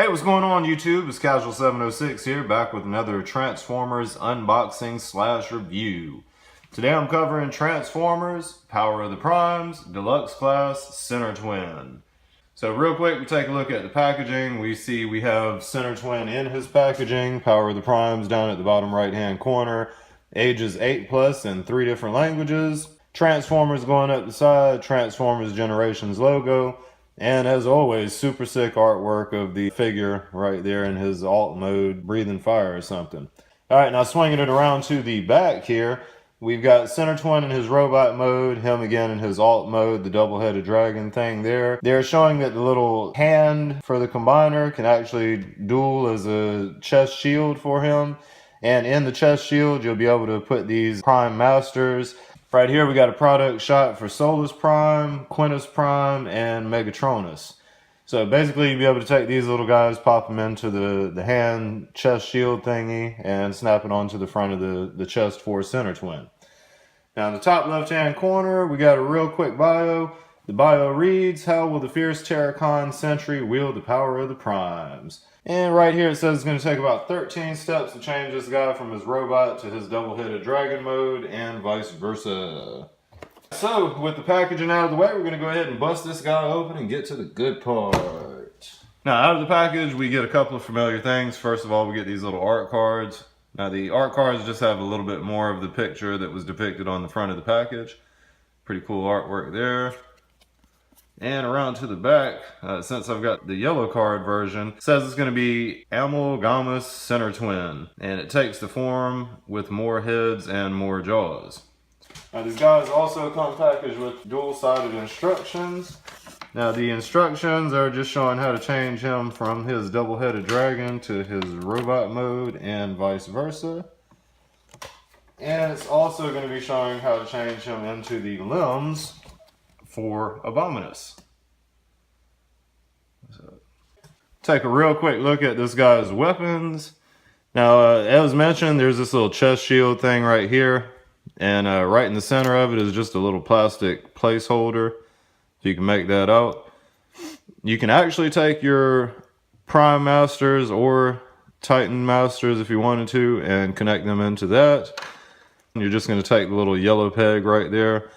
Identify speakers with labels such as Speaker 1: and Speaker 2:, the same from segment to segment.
Speaker 1: Hey, what's going on YouTube? It's Casual706 here, back with another Transformers unboxing / review. Today I'm covering Transformers, Power of the Primes, Deluxe Class, Sinnertwin. So real quick, we take a look at the packaging. We see we have Sinnertwin in his packaging, Power of the Primes down at the bottom right hand corner, ages 8+ in 3 different languages, Transformers going up the side, Transformers Generations logo, and as always, super sick artwork of the figure right there in his alt mode, breathing fire or something. Alright, now swinging it around to the back here, we've got Sinnertwin in his robot mode, him again in his alt mode, the double-headed dragon thing there. They're showing that the little hand for the combiner can actually dual as a chest shield for him. And in the chest shield, you'll be able to put these Prime Masters. Right here, we got a product shot for Solus Prime, Quintus Prime, and Megatronus. So basically, you'll be able to take these little guys, pop them into the hand chest shield thingy, and snap it onto the front of the chest for Sinnertwin. Now, in the top left-hand corner, we got a real quick bio. The bio reads, "How will the fierce Terracon Sentry wield the power of the Primes?" And right here it says it's going to take about 13 steps to change this guy from his robot to his double-headed dragon mode and vice versa. So, with the packaging out of the way, we're going to go ahead and bust this guy open and get to the good part. Now, out of the package, we get a couple of familiar things. First of all, we get these little art cards. Now, the art cards just have a little bit more of the picture that was depicted on the front of the package. Pretty cool artwork there. And around to the back, since I've got the yellow card version, it says it's going to be Amalgamous Sinnertwin, and it takes the form with more heads and more jaws. Now these guys also come packaged with dual-sided instructions. Now the instructions are just showing how to change him from his double-headed dragon to his robot mode and vice versa. And it's also going to be showing how to change him into the limbs for Abominus. So, take a real quick look at this guy's weapons. Now, as mentioned, there's this little chest shield thing right here, and right in the center of it is just a little plastic placeholder, so you can make that out. You can actually take your Prime Masters or Titan Masters if you wanted to and connect them into that. You're just going to take the little yellow peg right there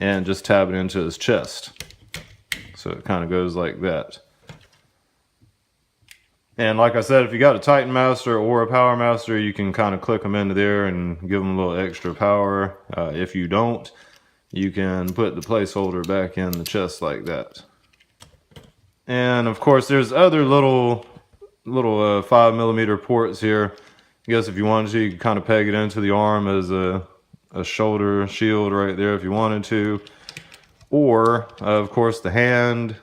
Speaker 1: and just tab it into his chest. So it kind of goes like that. And like I said, if you got a Titan Master or a Power Master, you can kind of click them into there and give them a little extra power. If you don't, you can put the placeholder back in the chest like that. And of course, there's other little 5mm ports here. I guess if you wanted to, you could kind of peg it into the arm as a shoulder shield right there if you wanted to. Or, of course, the hand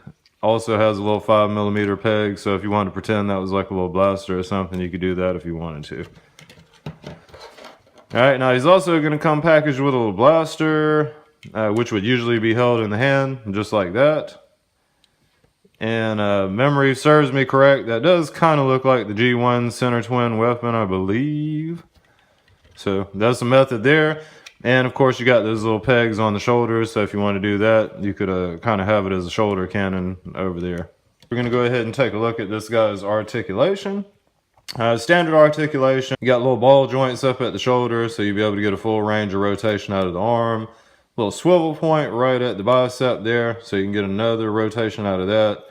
Speaker 1: also has a little 5mm peg, so if you wanted to pretend that was like a little blaster or something, you could do that if you wanted to. Alright, now he's also going to come packaged with a little blaster, which would usually be held in the hand, just like that. And memory serves me correct, that does kind of look like the G1 Sinnertwin weapon, I believe. So that's the method there. And of course you got those little pegs on the shoulders, so if you want to do that, you could kind of have it as a shoulder cannon over there. We're going to go ahead and take a look at this guy's articulation. Standard articulation, you got little ball joints up at the shoulder, so you'll be able to get a full range of rotation out of the arm. Little swivel point right at the bicep there, so you can get another rotation out of that.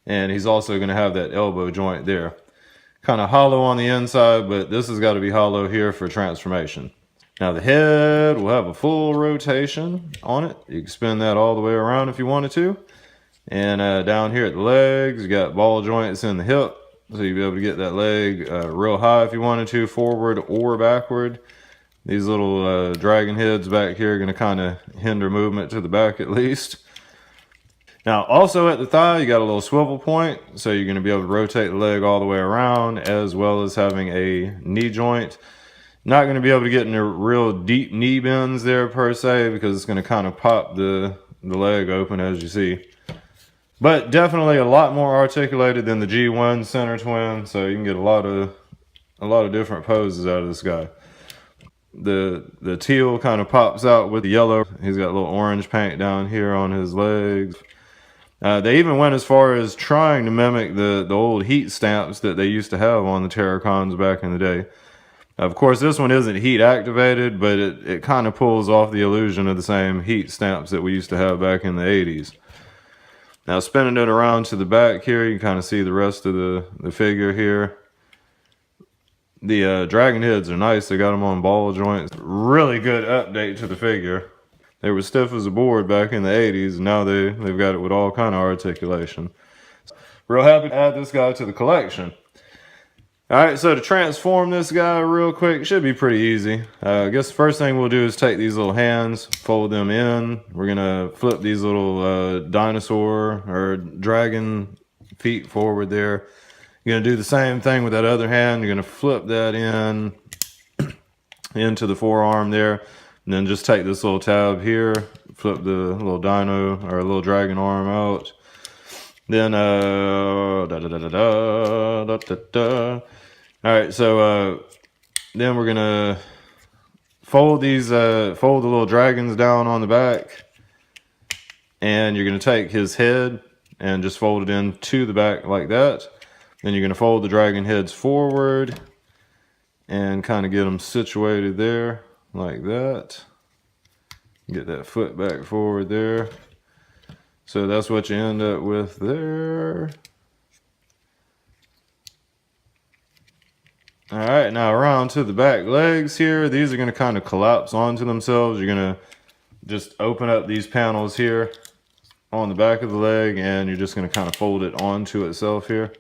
Speaker 1: And he's also going to have that elbow joint there. Kind of hollow on the inside, but this has got to be hollow here for transformation. Now the head will have a full rotation on it. You can spin that all the way around if you wanted to. And down here at the legs, you got ball joints in the hip, so you'll be able to get that leg real high if you wanted to, forward or backward. These little dragon heads back here are going to kind of hinder movement to the back at least. Now also at the thigh, you got a little swivel point, so you're going to be able to rotate the leg all the way around, as well as having a knee joint. Not going to be able to get into real deep knee bends there per se, because it's going to kind of pop the leg open, as you see. But definitely a lot more articulated than the G1 Sinnertwin, so you can get a lot of different poses out of this guy. The teal kind of pops out with the yellow. He's got a little orange paint down here on his legs. They even went as far as trying to mimic the old heat stamps that they used to have on the Terracons back in the day. Of course, this one isn't heat activated, but it kind of pulls off the illusion of the same heat stamps that we used to have back in the 80s. Now, spinning it around to the back here, you can kind of see the rest of the figure here. The dragon heads are nice. They got them on ball joints. Really good update to the figure. They were stiff as a board back in the 80s. And now they've got it with all kind of articulation. Real happy to add this guy to the collection. Alright, so to transform this guy real quick, should be pretty easy. I guess the first thing we'll do is take these little hands, fold them in. We're going to flip these little dinosaur or dragon feet forward there. You're going to do the same thing with that other hand. You're going to flip that in into the forearm there. And then just take this little tab here, flip the little dino or little dragon arm out. Then, Alright, so then we're gonna fold the little dragons down on the back, and you're gonna take his head and just fold it into the back like that. Then you're gonna fold the dragon heads forward and kind of get them situated there like that. Get that foot back forward there. So that's what you end up with there. All right, now around to the back legs here. These are going to kind of collapse onto themselves. You're going to just open up these panels here on the back of the leg, and you're just going to kind of fold it onto itself here.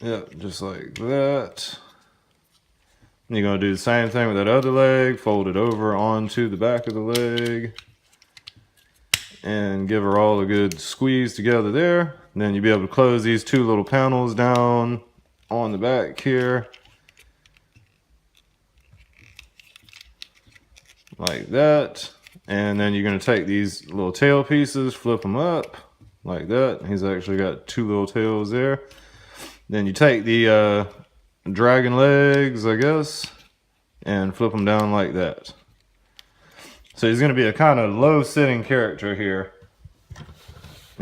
Speaker 1: Yep, just like that. And you're going to do the same thing with that other leg. Fold it over onto the back of the leg. And give her all a good squeeze together there. And then you'll be able to close these two little panels down on the back here. Like that. And then you're going to take these little tail pieces, flip them up like that. He's actually got two little tails there. Then you take the dragon legs, I guess, and flip them down like that. So he's going to be a kind of low sitting character here.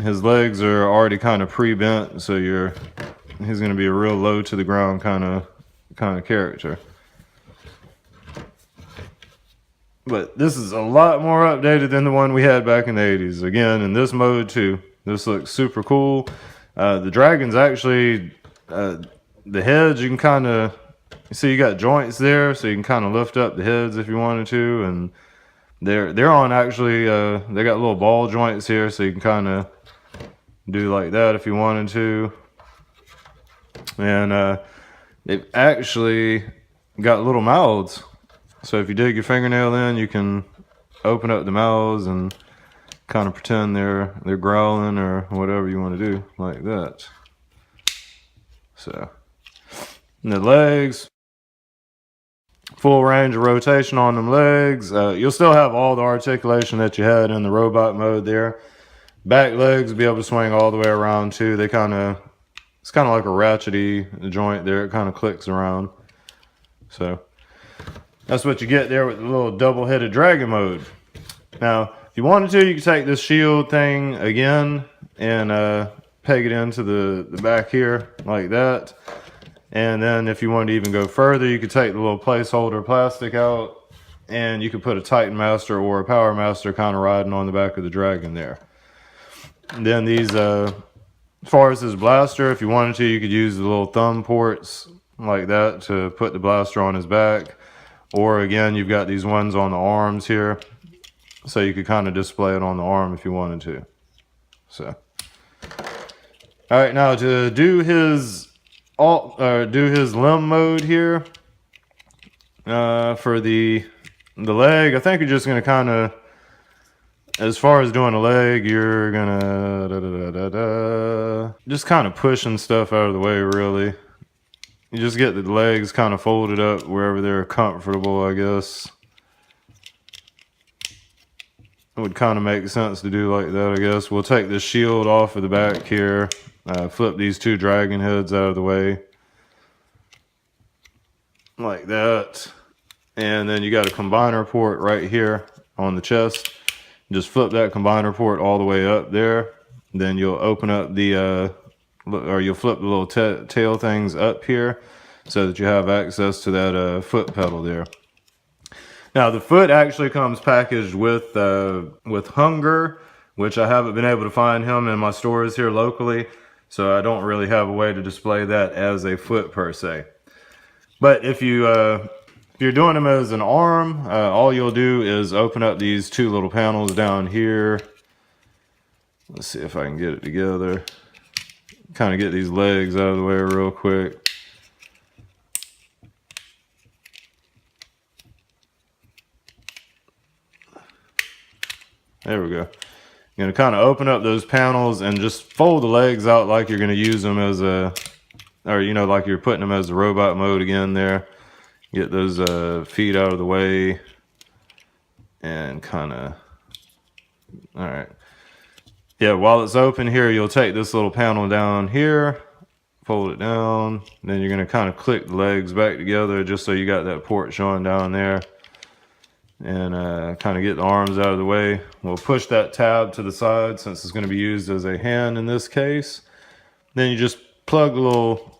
Speaker 1: His legs are already kind of pre-bent, so he's going to be a real low to the ground kind of character. But this is a lot more updated than the one we had back in the 80s. Again, in this mode too. This looks super cool. The dragons actually, the heads you can kind of, see you got joints there, so you can kind of lift up the heads if you wanted to, and they're on actually, they got little ball joints here, so you can kind of do like that if you wanted to. And they've actually got little mouths. So if you dig your fingernail in, you can open up the mouths and kind of pretend they're growling or whatever you want to do, like that. So, and the legs, full range of rotation on them legs. You'll still have all the articulation that you had in the robot mode there. Back legs will be able to swing all the way around too. It's kind of like a ratchety joint there. It kind of clicks around. So that's what you get there with the little double-headed dragon mode. Now, if you wanted to, you could take this shield thing again and peg it into the back here like that. And then if you wanted to even go further, you could take the little placeholder plastic out and you could put a Titan Master or a Power Master kind of riding on the back of the dragon there. And then these, as far as this blaster, if you wanted to, you could use the little thumb ports like that to put the blaster on his back. Or again, you've got these ones on the arms here, so you could kind of display it on the arm if you wanted to. So, all right, now to do his limb mode here for the leg, I think you're just gonna kind of, as far as doing a leg, you're gonna just kind of pushing stuff out of the way, really. You just get the legs kind of folded up wherever they're comfortable, I guess. It would kind of make sense to do like that, I guess. We'll take this shield off of the back here. Flip these two dragon heads out of the way. Like that. And then you got a combiner port right here on the chest. Just flip that combiner port all the way up there. Then you'll open up the, or you'll flip the little tail things up here so that you have access to that foot pedal there. Now the foot actually comes packaged with Hunger, which I haven't been able to find him in my stores here locally, so I don't really have a way to display that as a foot per se. But if you're doing them as an arm, all you'll do is open up these two little panels down here. Let's see if I can get it together. Kind of get these legs out of the way real quick. There we go. You're going to kind of open up those panels and just fold the legs out like you're going to use them as a, or you know, like you're putting them as a robot mode again there. Get those feet out of the way and kind of, all right. Yeah, while it's open here, you'll take this little panel down here, fold it down, then you're going to kind of click the legs back together just so you got that port showing down there. And kind of get the arms out of the way. We'll push that tab to the side since it's going to be used as a hand in this case. Then you just plug the little,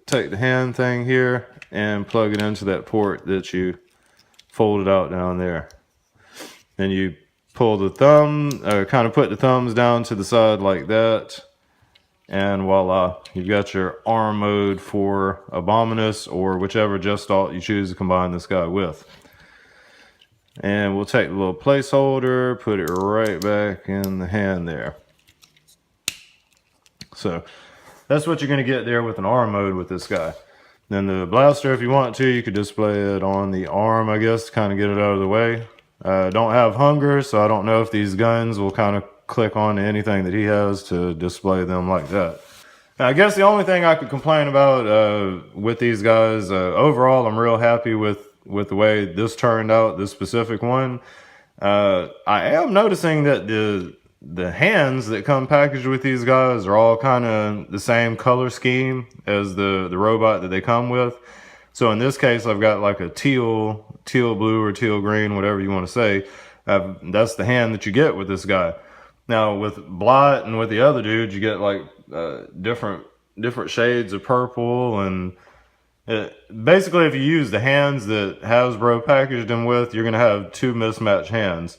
Speaker 1: take the hand thing here and plug it into that port that you folded out down there. Then you pull the thumb, or kind of put the thumbs down to the side like that. And voila, you've got your arm mode for Abominus or whichever Gestalt you choose to combine this guy with. And we'll take the little placeholder, put it right back in the hand there. So that's what you're going to get there with an arm mode with this guy. Then the blaster, if you want to, you could display it on the arm, I guess, to kind of get it out of the way. Don't have Hunger, so I don't know if these guns will kind of click on to anything that he has to display them like that. Now, I guess the only thing I could complain about with these guys, overall, I'm real happy with the way this turned out, this specific one. I am noticing that the hands that come packaged with these guys are all kind of the same color scheme as the robot that they come with. So in this case, I've got like a teal blue or teal green, whatever you want to say. That's the hand that you get with this guy. Now with Blot and with the other dude, you get like different shades of purple. And basically, if you use the hands that Hasbro packaged them with, you're gonna have two mismatched hands.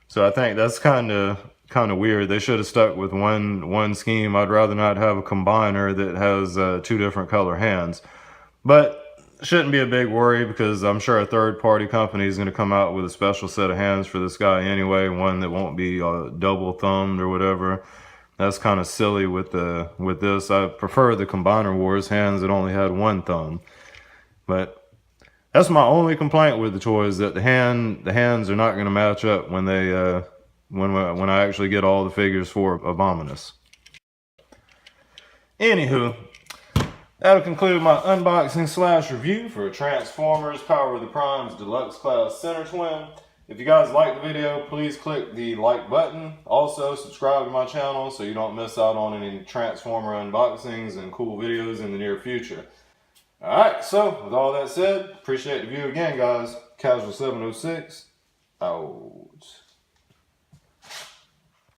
Speaker 1: So I think that's kind of weird. They should have stuck with one scheme. I'd rather not have a combiner that has two different color hands. But shouldn't be a big worry because I'm sure a third-party company is going to come out with a special set of hands for this guy anyway, one that won't be double thumbed or whatever. That's kind of silly with this. I prefer the Combiner Wars hands that only had one thumb. But that's my only complaint with the toys, that the hands are not going to match up when they when I actually get all the figures for Abominus. Anywho, that'll conclude my unboxing / review for Transformers Power of the Primes Deluxe Class Sinnertwin. If you guys liked the video, please click the like button. Also, subscribe to my channel so you don't miss out on any Transformer unboxings and cool videos in the near future. Alright, so with all that said, appreciate the view again, guys. Casual706, out.